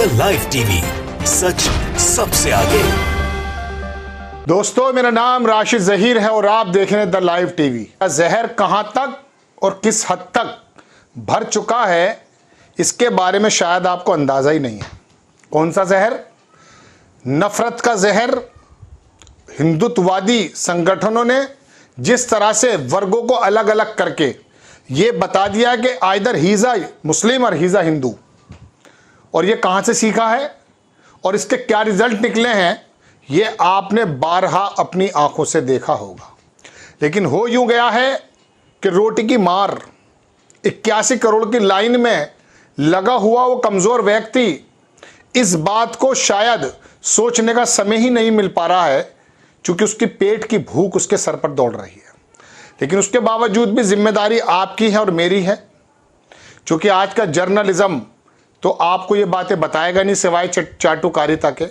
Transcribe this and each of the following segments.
The live TV, सच सबसे आगे। दोस्तों, मेरा नाम राशिद जहीर है और आप देख रहे हैं द लाइव टीवी। जहर कहां तक और किस हद तक भर चुका है, इसके बारे में शायद आपको अंदाजा ही नहीं है। कौन सा जहर? नफरत का जहर। हिंदुत्ववादी संगठनों ने जिस तरह से वर्गों को अलग अलग करके ये बता दिया कि आइदर ही इज अ मुस्लिम और ही इज अ हिंदू, और ये कहां से सीखा है और इसके क्या रिजल्ट निकले हैं, ये आपने बारहा अपनी आंखों से देखा होगा। लेकिन हो यूं गया है कि रोटी की मार 81 करोड़ की लाइन में लगा हुआ वो कमजोर व्यक्ति इस बात को शायद सोचने का समय ही नहीं मिल पा रहा है, क्योंकि उसकी पेट की भूख उसके सर पर दौड़ रही है। लेकिन उसके बावजूद भी जिम्मेदारी आपकी है और मेरी है, क्योंकि आज का जर्नलिज्म तो आपको ये बातें बताएगा नहीं सिवाय चाटुकारिता के।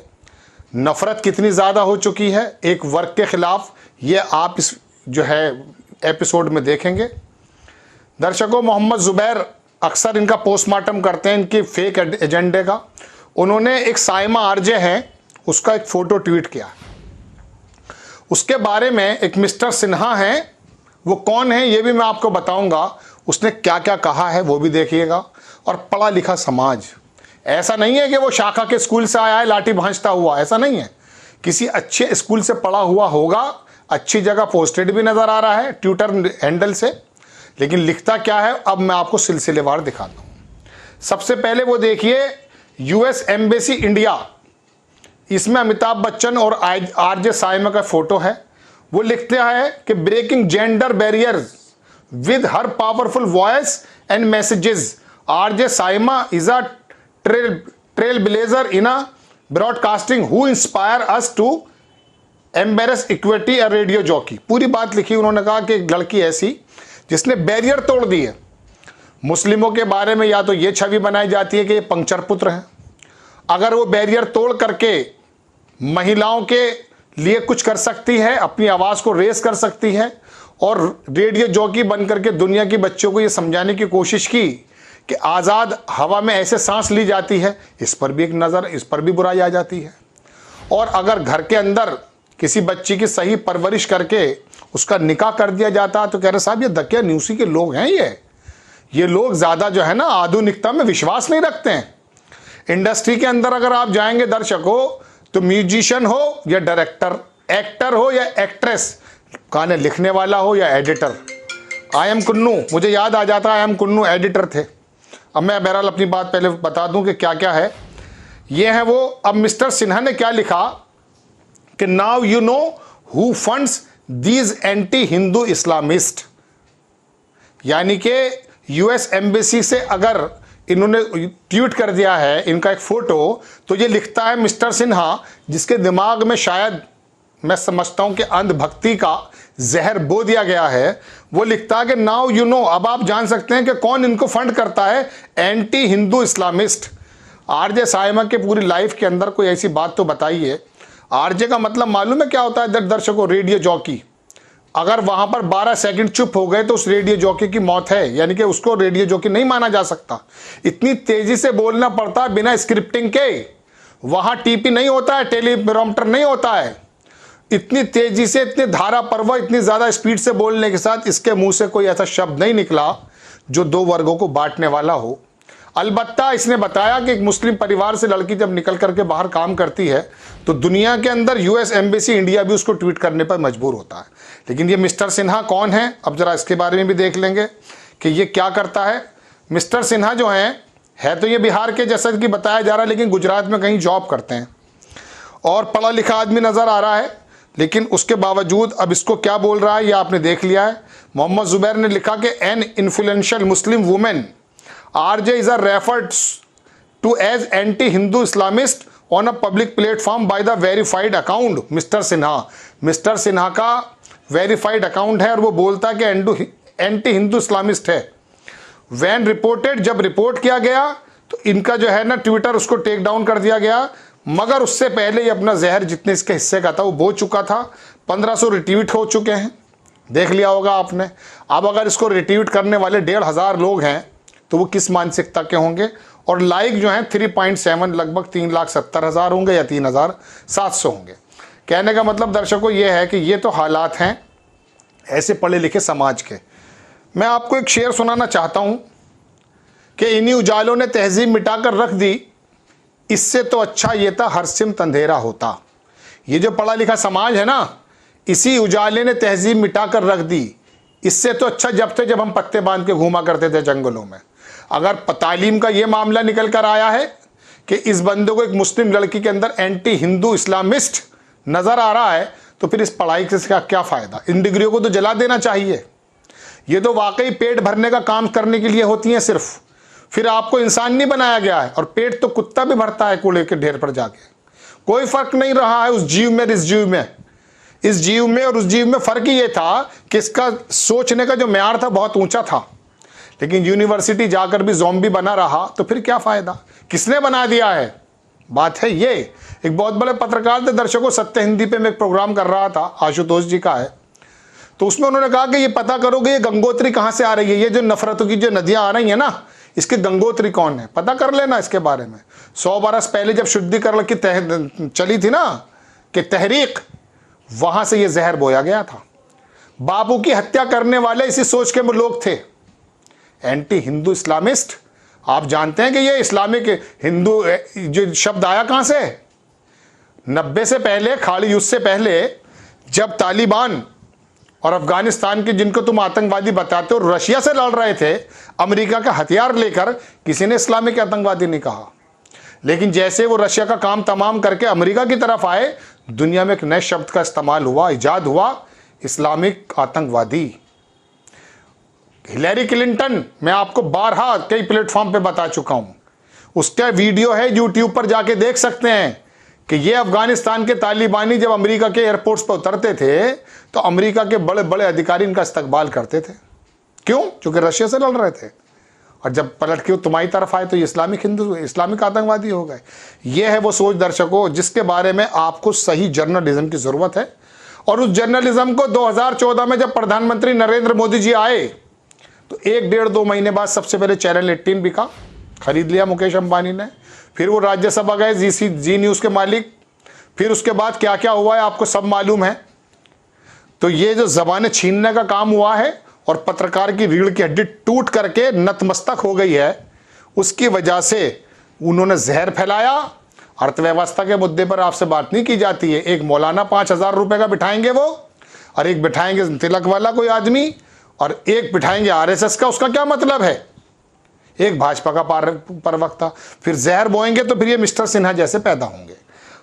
नफरत कितनी ज़्यादा हो चुकी है एक वर्ग के खिलाफ, ये आप इस जो है एपिसोड में देखेंगे। दर्शकों, मोहम्मद जुबैर अक्सर इनका पोस्टमार्टम करते हैं इनके फेक एजेंडे का। उन्होंने एक साइमा आरजे हैं उसका एक फ़ोटो ट्वीट किया। उसके बारे में एक मिस्टर सिन्हा हैं, वो कौन है ये भी मैं आपको बताऊंगा। उसने क्या क्या कहा है वो भी देखिएगा। और पढ़ा लिखा समाज, ऐसा नहीं है कि वो शाखा के स्कूल से आया है लाठी भांजता हुआ, ऐसा नहीं है। किसी अच्छे स्कूल से पढ़ा हुआ होगा, अच्छी जगह पोस्टेड भी नज़र आ रहा है ट्विटर हैंडल से। लेकिन लिखता क्या है अब मैं आपको सिलसिलेवार दिखाता हूँ। सबसे पहले वो देखिए यूएस एम्बेसी इंडिया, इसमें अमिताभ बच्चन और आरजे साइमा का फोटो है। वो लिखते हैं कि breaking gender barriers with her powerful voice and messages, RJ Saima is a trailblazer in a broadcasting who inspire us to embrace equity a radio jockey. पूरी बात लिखी। उन्होंने कहा कि एक लड़की ऐसी जिसने बैरियर तोड़ दिए। मुस्लिमों के बारे में या तो ये छवि बनाई जाती है कि ये पंक्चर पुत्र हैं, अगर वो बैरियर तोड़ करके महिलाओं के लिए कुछ कर सकती है, अपनी आवाज़ को रेस कर सकती है, और रेडियो जॉकी बन करके दुनिया की बच्चों को ये समझाने की कोशिश की कि आज़ाद हवा में ऐसे सांस ली जाती है, इस पर भी एक नज़र, इस पर भी बुराई आ जाती है। और अगर घर के अंदर किसी बच्ची की सही परवरिश करके उसका निकाह कर दिया जाता है तो कह रहे साहब ये दकिया न्यूसी के लोग हैं, ये लोग ज़्यादा जो है ना आधुनिकता में विश्वास नहीं रखते हैं। इंडस्ट्री के अंदर अगर आप जाएंगे दर्शकों, तो म्यूजिशियन हो या डायरेक्टर, एक्टर हो या एक्ट्रेस, गाने लिखने वाला हो या एडिटर। आई एम कुन्नू, मुझे याद आ जाता है आई एम कुन्नू एडिटर थे। अब मैं बहरहाल अपनी बात पहले बता दूं कि क्या क्या है। ये है वो। अब मिस्टर सिन्हा ने क्या लिखा कि now you know who funds these anti Hindu Islamist, यानी कि यूएस एम्बेसी से अगर इन्होंने ट्वीट कर दिया है इनका एक फोटो, तो ये लिखता है मिस्टर सिन्हा, जिसके दिमाग में शायद मैं समझता हूं कि अंधभक्ति का जहर बो दिया गया है। वो लिखता है कि नाउ यू नो, अब आप जान सकते हैं कि कौन इनको फंड करता है, anti Hindu Islamist. RJ Saima के पूरी लाइफ के अंदर कोई ऐसी बात तो बताइए। आरजे का मतलब मालूम है क्या होता है दर्शकों? Radio jockey. अगर वहां पर 12 सेकंड चुप हो गए तो उस रेडियो जॉकी की मौत है, यानी कि उसको रेडियो जॉकी नहीं माना जा सकता। इतनी तेजी से बोलना पड़ता है बिना स्क्रिप्टिंग के। वहां टीपी नहीं होता है, टेलीप्रोम्प्टर नहीं होता है। इतनी तेजी से, इतनी धारा पर्व, इतनी ज्यादा स्पीड से बोलने के साथ इसके मुंह से कोई ऐसा शब्द नहीं निकला जो दो वर्गों को बांटने वाला हो। अलबत्ता इसने बताया कि एक मुस्लिम परिवार से लड़की जब निकल करके बाहर काम करती है तो दुनिया के अंदर यूएस एम्बेसी इंडिया भी उसको ट्वीट करने पर मजबूर होता है। लेकिन ये मिस्टर सिन्हा कौन है, अब जरा इसके बारे में भी देख लेंगे कि ये क्या करता है। मिस्टर सिन्हा जो है तो ये बिहार के जैसा कि बताया जा रहा है, लेकिन गुजरात में कहीं जॉब करते हैं और पढ़ा लिखा आदमी नज़र आ रहा है। लेकिन उसके बावजूद अब इसको क्या बोल रहा है ये आपने देख लिया है। मोहम्मद जुबैर ने लिखा कि an influential Muslim women RJ is a referred to as anti-Hindu Islamist on a public platform by the verified account Mr. Sinha. Mister Sinha का वेरीफाइड अकाउंट है और वो बोलता है कि एंटी हिंदू इस्लामिस्ट है। वैन रिपोर्टेड, जब रिपोर्ट किया गया तो इनका जो है ना ट्विटर उसको टेक डाउन कर दिया गया, मगर उससे पहले ही अपना जहर जितने इसके हिस्से का था वो बो चुका था। 1500 रिट्वीट हो चुके हैं, देख लिया होगा आपने। अब अगर इसको रिट्वीट करने वाले 1500 लोग हैं तो वो किस मानसिकता के होंगे और लाइक जो हैं 3.7 लगभग 3,70,000 होंगे या 3,700 होंगे। कहने का मतलब दर्शकों ये है कि ये तो हालात हैं ऐसे पढ़े लिखे समाज के। मैं आपको एक शेर सुनाना चाहता हूँ कि इन्हीं उजालों ने तहजीब मिटाकर रख दी, इससे तो अच्छा ये था हर सिमत अंधेरा होता। ये जो पढ़ा लिखा समाज है ना, इसी उजाले ने तहजीब मिटाकर रख दी, इससे तो अच्छा जब थे जब हम पत्ते बांध के घूमा करते थे जंगलों में। अगर तालीम का ये मामला निकल कर आया है कि इस बंदे को एक मुस्लिम लड़की के अंदर एंटी हिंदू इस्लामिस्ट नज़र आ रहा है, तो फिर इस पढ़ाई से क्या फ़ायदा। इन डिग्रियों को तो जला देना चाहिए। ये तो वाकई पेट भरने का काम करने के लिए होती हैं सिर्फ, फिर आपको इंसान नहीं बनाया गया है। और पेट तो कुत्ता भी भरता है कूड़े के ढेर पर जाके। कोई फ़र्क नहीं रहा है उस जीव में, इस जीव में, इस जीव में और उस जीव में फ़र्क ये था कि इसका सोचने का जो म्यार था बहुत ऊंचा था। लेकिन यूनिवर्सिटी जाकर भी ज़ॉम्बी बना रहा तो फिर क्या फ़ायदा, किसने बना दिया है। बात है ये। एक बहुत बड़े पत्रकार थे दर्शकों, सत्य हिंदी पे मैं एक प्रोग्राम कर रहा था, आशुतोष जी का है, तो उसमें उन्होंने कहा कि ये पता करोगे ये गंगोत्री कहाँ से आ रही है, ये जो नफरतों की जो नदियाँ आ रही हैं ना, इसके गंगोत्री कौन है, पता कर लेना इसके बारे में। 100 बरस पहले जब शुद्धिकरण की चली थी ना कि तहरीक, वहाँ से ये जहर बोया गया था। बापू की हत्या करने वाले इसी सोच के लोग थे, एंटी हिंदू इस्लामिस्ट। आप जानते हैं कि ये इस्लामिक हिंदू जो शब्द आया कहाँ से, 90 से पहले, खाड़ी युद्ध से पहले, जब तालिबान और अफगानिस्तान के जिनको तुम आतंकवादी बताते हो रशिया से लड़ रहे थे अमेरिका का हथियार लेकर, किसी ने इस्लामिक आतंकवादी नहीं कहा। लेकिन जैसे वो रशिया का काम तमाम करके अमेरिका की तरफ आए, दुनिया में एक नए शब्द का इस्तेमाल हुआ, इजाद हुआ, इस्लामिक आतंकवादी। हिलेरी क्लिंटन, मैं आपको बारहा कई प्लेटफॉर्म पे बता चुका हूं, उसका वीडियो है यूट्यूब पर जाके देख सकते हैं कि ये अफगानिस्तान के तालिबानी जब अमेरिका के एयरपोर्ट्स पर उतरते थे तो अमेरिका के बड़े बड़े अधिकारी इनका इस्तकबाल करते थे। क्यों? क्योंकि रशिया से लड़ रहे थे, और जब पलट के तुम्हारी तरफ आए तो ये इस्लामिक आतंकवादी हो गए। ये है वो सोच दर्शकों जिसके बारे में आपको सही जर्नलिज्म की ज़रूरत है। और उस जर्नलिज्म को 2014 में जब प्रधानमंत्री नरेंद्र मोदी जी आए तो 1-1.5-2 महीने बाद सबसे पहले चैनल 18 बिका, खरीद लिया मुकेश अंबानी ने। फिर वो राज्यसभा गए, जी न्यूज़ के मालिक। फिर उसके बाद क्या क्या हुआ है आपको सब मालूम है। तो ये जो ज़बानें छीनने का काम हुआ है और पत्रकार की रीढ़ की हड्डी टूट करके नतमस्तक हो गई है, उसकी वजह से उन्होंने जहर फैलाया। अर्थव्यवस्था के मुद्दे पर आपसे बात नहीं की जाती है। एक मौलाना 5,000 रुपये का बिठाएंगे वो, और एक बिठाएंगे तिलक वाला कोई आदमी, और एक बिठाएंगे RSS का। उसका क्या मतलब है? एक भाजपा का प्रवक्ता। फिर जहर बोएंगे तो फिर ये मिस्टर सिन्हा जैसे पैदा होंगे।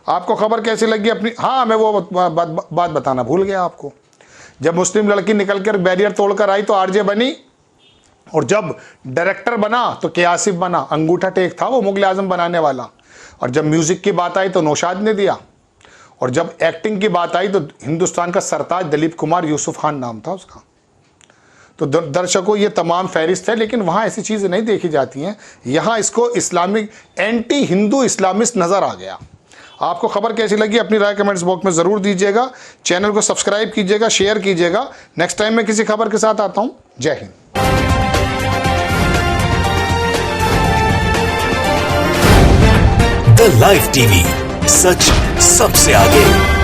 आपको खबर कैसी लगी अपनी? हाँ, मैं वो बात बताना भूल गया आपको। जब मुस्लिम लड़की निकल कर बैरियर तोड़कर आई तो RJ बनी, और जब डायरेक्टर बना तो के आसिफ बना। अंगूठा टेक था वो मुगल आजम बनाने वाला। और जब म्यूज़िक की बात आई तो नौशाद ने दिया, और जब एक्टिंग की बात आई तो हिंदुस्तान का सरताज दिलीप कुमार यूसुफ खान नाम था उसका। तो दर्शकों ये तमाम फहरिस्त है, लेकिन वहाँ ऐसी चीज़ें नहीं देखी जाती हैं। यहाँ इसको इस्लामिक एंटी हिंदू इस्लामिस्ट नज़र आ गया। आपको खबर कैसी लगी अपनी राय कमेंट्स बॉक्स में ज़रूर दीजिएगा। चैनल को सब्सक्राइब कीजिएगा, शेयर कीजिएगा। नेक्स्ट टाइम मैं किसी खबर के साथ आता हूँ। जय हिंद। द लाइव टीवी, सच सबसे आगे।